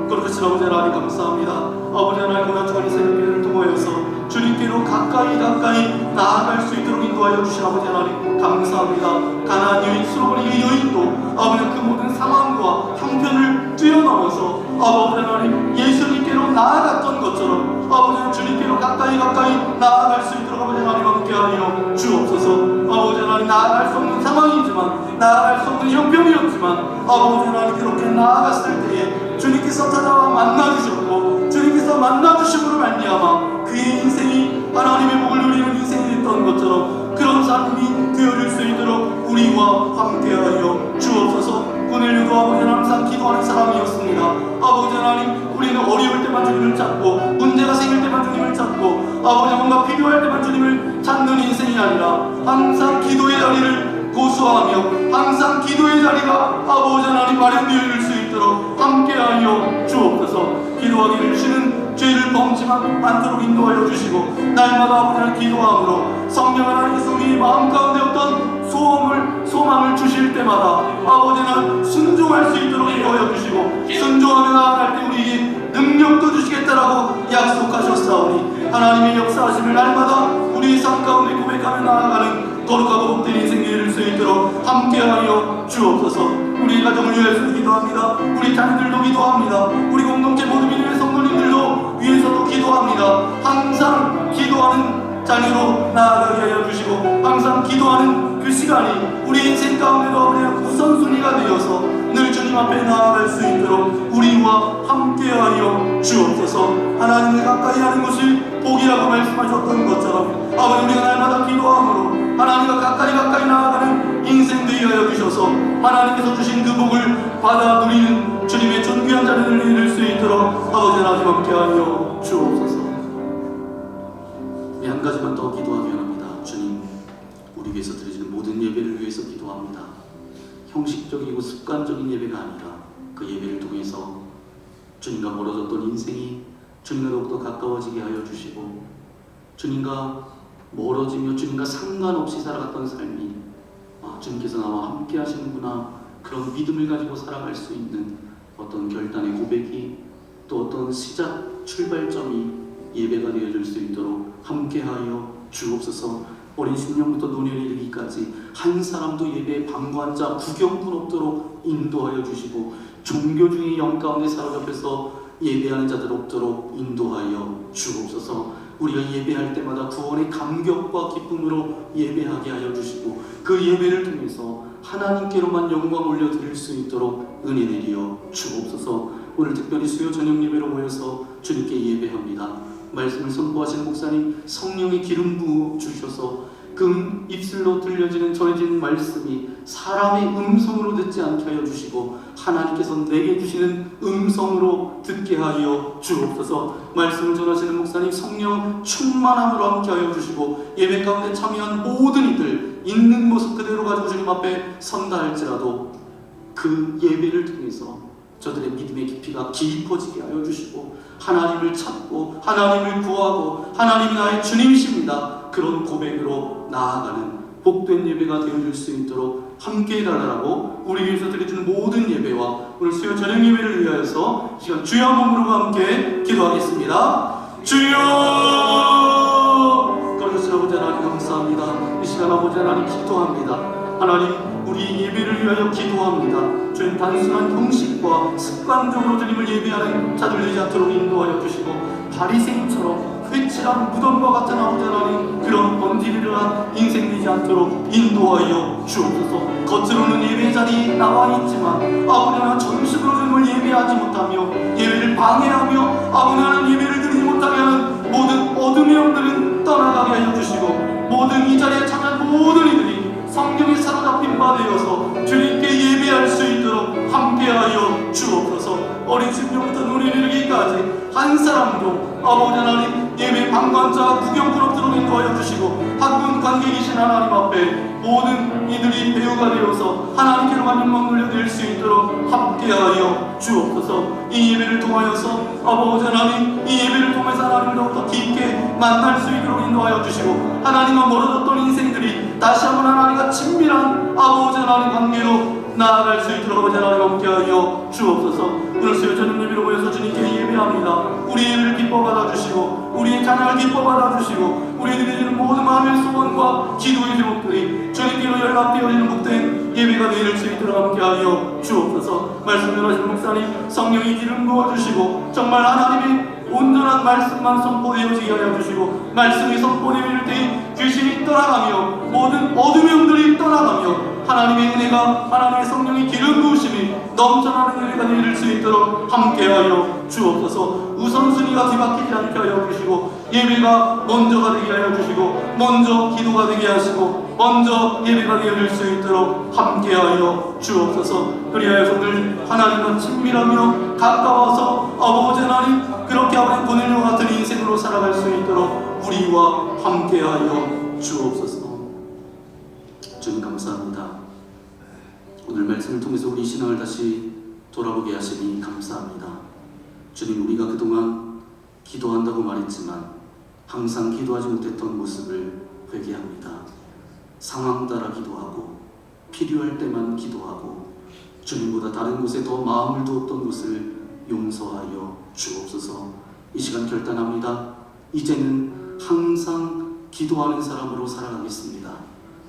거룩하신 아버지 하나님 감사합니다. 아버지 하나님, 고난주간 이 새벽기도를 통하여서 주님께로 가까이 나아갈 수 있도록 인도하여 주신 아버지 하나님 감사합니다. 가나안 여인, 수로보니 여인도 아버지 그 모든 상황과 형편을 뛰어넘어서 아버지 하나님 예수님께로 나아갔던 것처럼 아버지 주님께로 가까이 나아갈 수 있도록 아버지 하나님 함께하여 주옵소서. 아버지 하나님, 나아갈 수 없는 상황이지만, 나아갈 수 없는 형편이었지만 아버지 하나님 그렇게 나아갔을 때에 주님께서 찾아와 만나주셨고 주님께서 만나주심으로 말미암아 그의 인생이 하나님의 복을 누리는 인생이 됐던 것처럼 그런 삶이 되어질 수 있도록 우리와 함께하여 주옵소서. 고넬료도 아버지는 항상 기도하는 사람이었습니다. 아버지 하나님, 우리는 어려울 때만 주님을 찾고 문제가 생길 때만 주님을 찾고 아버지 뭔가 필요할 때만 주님을 찾는 인생이 아니라 항상 기도의 자리를 고수하며 항상 기도의 자리가 아버지 하나님 마련되어 수 있도록 함께하여 주옵소서. 기도하기를 주시는 죄를 범치지 않도록 인도하여 주시고 날마다 아버지 하나님 기도함으로 성령 하나님께서 우리 마음 가운데 어떤 소망을 주실 때마다 아버지 하나님 순종할 수 있도록 인도하여 주시고 순종하며 나아갈 때 우리에게 능력도 주시겠다라고 약속하셨사오니 하나님의 역사하심을 날마다 우리의 삶 가운데 고백하며 나아가는 거룩하고 복된 인생 되어질 수 있도록 함께하여 주옵소서. 우리 가정을 위해서 기도합니다. 우리 자녀들도 기도합니다. 우리 공동체 모든 믿음의 성도님들도 위해서도 기도합니다. 항상 기도하는 자녀로 나아가게 하여 주시고 항상 기도하는 그 시간이 우리 인생 가운데도 그냥 우선순위가 되어서 늘 주님 앞에 나아갈 수 있도록 우리와 함께하여 주옵소서. 하나님을 가까이 하는 것이 복이라고 말씀하셨던 것처럼 아버지, 우리가 날마다 기도함으로 하나님과 가까이 나아가는 인생 되게 하여 주셔서 하나님께서 주신 그 복을 받아 누리는 주님의 존귀한 자리를 이룰 수 있도록 아버지 하나님 함께하여 주옵소서. 한 가지만 더 기도하기 원합니다. 주님, 우리 위해서 드리는 모든 예배를 위해서 기도합니다. 형식적이고 습관적인 예배가 아니라 그 예배를 통해서 주님과 멀어졌던 인생이 주님과 더욱더 가까워지게 하여 주시고, 주님과 멀어지며 주님과 상관없이 살아갔던 삶이 주님께서 나와 함께 하시는구나, 그런 믿음을 가지고 살아갈 수 있는 어떤 결단의 고백이, 또 어떤 시작 출발점이 예배가 되어줄 수 있도록 함께하여 주옵소서. 어린 심령부터 노년에 이르기까지 한 사람도 예배에 방관한 자 구경꾼 없도록 인도하여 주시고, 종교 중의 영 가운데 사로잡혀서 예배하는 자들 없도록 인도하여 주옵소서. 우리가 예배할 때마다 구원의 감격과 기쁨으로 예배하게 하여 주시고, 그 예배를 통해서 하나님께로만 영광 올려드릴 수 있도록 은혜 내리어 주옵소서. 오늘 특별히 수요 저녁 예배로 모여서 주님께 예배합니다. 말씀을 선포하시는 목사님, 성령의 기름 부어 주셔서 그 입술로 들려지는 전해지는 말씀이 사람의 음성으로 듣지 않게 하여 주시고, 하나님께서 내게 주시는 음성으로 듣게 하여 주옵소서. 말씀을 전하시는 목사님, 성령 충만함으로 함께 하여 주시고, 예배 가운데 참여한 모든 이들 있는 모습 그대로 가지고 주님 앞에 선다 할지라도 그 예배를 통해서 저들의 믿음의 깊이가 깊어지게 하여 주시고, 하나님을 찾고 하나님을 구하고 하나님이 나의 주님이십니다, 그런 고백으로 나아가는 복된 예배가 되어줄 수 있도록 함께 해달라고 우리 위해서 드려주는 모든 예배와 오늘 수요 저녁 예배를 위하여서 이 시간 주여 몸으로 함께 기도하겠습니다. 주여! 거룩하신 아버지 하나님 감사합니다. 이 시간 아버지 하나님 기도합니다. 하나님, 우리 예배를 위하여 기도합니다. 주님, 단순한 형식과 습관적으로 주님을 예배하는 자들 되지 않도록 인도하여 주시고, 바리새인처럼 회칠한 무덤과 같은 아버지 하나님, 그런 번지르르한 인생 되지 않도록 인도하여 주옵소서. 겉으로는 예배 자리에 나와 있지만 아버지 하나님, 정식으로 주님을 예배하지 못하며 예배를 방해하며 아버지 하나님 예배를 드리지 못하게 하는 모든 어둠의 영들은 떠나가게 하여 주시고, 모든 이 자리에 참여한 모든 이들이 성령에 사로잡힌 바 되어서 주님께 예배할 수 있도록 함께하여 주옵소서. 어린 심령부터 눈에 이르기까지 한 사람도 아버지 하나님 예배 방관자 구경꾼 없도록 인도하여 주시고, 학군 관객이신 하나님 앞에 모든 이들이 배우가 되어서 하나님께로만 영광 돌려드릴 수 있도록 함께하여 주옵소서. 이 예배를 통하여서 아버지 하나님, 이 예배를 통해서 하나님을 더욱더 깊게 만날 수 있도록 인도하여 주시고, 하나님과 멀어졌던 인생들이 다시 한번 하나님과 친밀한 아버지 하나님 관계로 나아갈 수 있도록 아버지 하나님 함께하여 주옵소서. 오늘 수요 저녁 예배로 모여서 주님께 예배합니다. 우리 예배를 기뻐 받아주시고, 우리의 찬양을 기뻐 받아주시고, 우리에게 드리는 모든 마음의 소원과 기도의 제목들이 주님께로 연락되어지는 복된 예배가 되어질 수 있도록 함께하여 주옵소서. 말씀 전하시는 목사님, 성령이 기름 부어주시고, 정말 하나님의 온전한 말씀만 선포되어지게 하여 주시고, 말씀이 선포되어질 때에 귀신이 떠나가며 모든 어둠의 영들이 떠나가며 하나님의 은혜가, 하나님의 성령의 기름 부으심이 넘쳐나는 예배가 되어질 수 있도록 함께하여 주옵소서. 우선순위가 뒤바뀌지 않게 하여 주시고, 예배가 먼저가 되게 하여 주시고, 먼저 기도가 되게 하시고, 먼저 예배가 되어질 수 있도록 함께하여 주옵소서. 그리하여서 늘 하나님과 친밀하며 가까워서 아버지 하나님, 그렇게 아버지 보내는 것 같은 인생으로 살아갈 수 있도록 우리와 함께하여 주옵소서. 주님 감사합니다. 오늘 말씀을 통해서 우리 신앙을 다시 돌아보게 하시니 감사합니다. 주님, 우리가 그동안 기도한다고 말했지만 항상 기도하지 못했던 모습을 회개합니다. 상황 따라 기도하고 필요할 때만 기도하고 주님보다 다른 곳에 더 마음을 두었던 것을 용서하여 주옵소서. 이 시간 결단합니다. 이제는 항상 기도하는 사람으로 살아가겠습니다.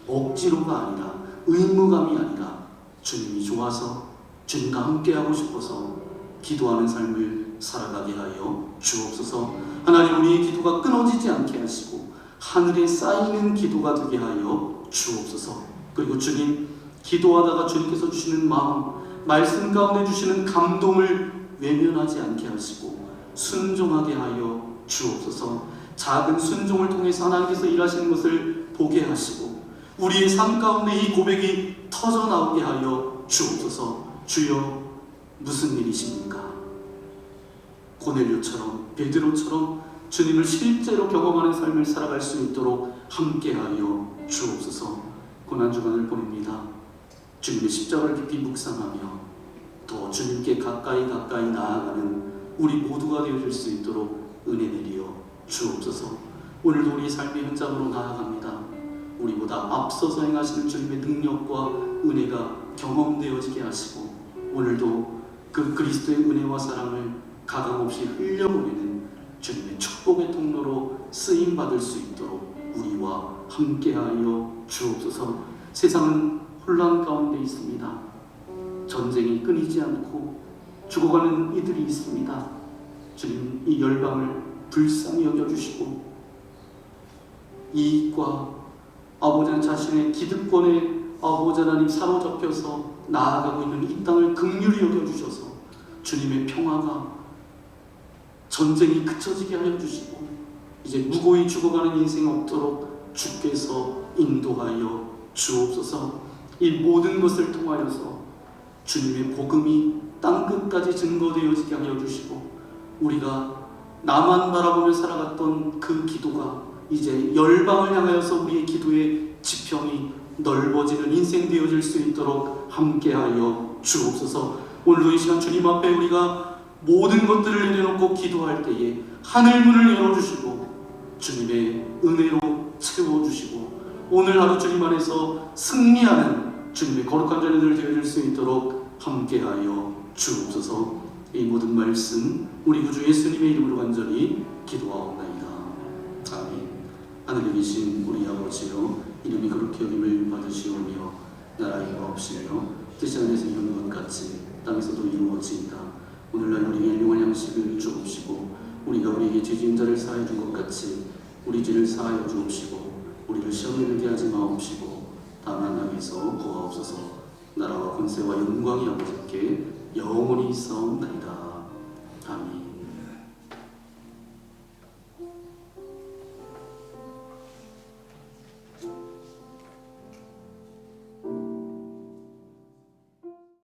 억지로가 아니라, 의무감이 아니라 주님이 좋아서 주님과 함께하고 싶어서 기도하는 삶을 살아가게 하여 주옵소서. 하나님, 우리의 기도가 끊어지지 않게 하시고 하늘에 쌓이는 기도가 되게 하여 주옵소서. 그리고 주님, 기도하다가 주님께서 주시는 마음, 말씀 가운데 주시는 감동을 외면하지 않게 하시고 순종하게 하여 주옵소서. 작은 순종을 통해서 하나님께서 일하시는 것을 보게 하시고 우리의 삶 가운데 이 고백이 터져 나오게 하여 주옵소서. 주여, 무슨 일이십니까? 고넬료처럼, 베드로처럼 주님을 실제로 경험하는 삶을 살아갈 수 있도록 함께하여 주옵소서. 고난주간을 보냅니다. 주님의 십자가를 깊이 묵상하며 더 주님께 가까이 나아가는 우리 모두가 되어줄 수 있도록 은혜 내리어 주옵소서. 오늘도 우리 삶의 현장으로 나아갑니다. 우리보다 앞서서 행하시는 주님의 능력과 은혜가 경험되어지게 하시고, 오늘도 그 그리스도의 은혜와 사랑을 가감없이 흘려보내는 주님의 축복의 통로로 쓰임받을 수 있도록 우리와 함께하여 주옵소서. 세상은 혼란 가운데 있습니다. 전쟁이 끊이지 않고 죽어가는 이들이 있습니다. 주님, 이 열방을 불쌍히 여겨주시고 이익과 아버지 하나님 자신의 기득권에 아버지 하나님 사로잡혀서 나아가고 있는 이 땅을 긍휼히 여겨주셔서 주님의 평화가 전쟁이 그쳐지게 하여 주시고 이제 무고히 죽어가는 인생이 없도록 주께서 인도하여 주옵소서. 이 모든 것을 통하여서 주님의 복음이 땅끝까지 증거되어지게 하여 주시고, 우리가 나만 바라보며 살아갔던 그 기도가 이제 열방을 향하여서 우리의 기도의 지평이 넓어지는 인생 되어질 수 있도록 함께하여 주옵소서. 오늘도 이 시간 주님 앞에 우리가 모든 것들을 내려놓고 기도할 때에 하늘문을 열어주시고 주님의 은혜로 채워주시고, 오늘 하루 주님 안에서 승리하는 주님의 거룩한 자녀들 되어질 수 있도록 함께하여 주옵소서. 이 모든 말씀 우리 구주 예수님의 이름으로 간절히 기도하옵나이다. 아멘. 하늘에 계신 우리 아버지여, 이름이 거룩히 여김을 받으시오며 나라의 없으며 뜻이 하늘에서 이루는 것 같이 땅에서도 이루어지이다. 오늘날 우리에게 일용할 양식을 주옵시고, 우리가 우리에게 죄지은 자를 사하여 준 것 같이 우리 죄를 사하여 주옵시고, 우리를 시험에 들게 하지 마옵시고 다만 악에서 구하옵소서. 나라와 권세와 영광이 아버지께 영원히 있사옵나이다. 아멘.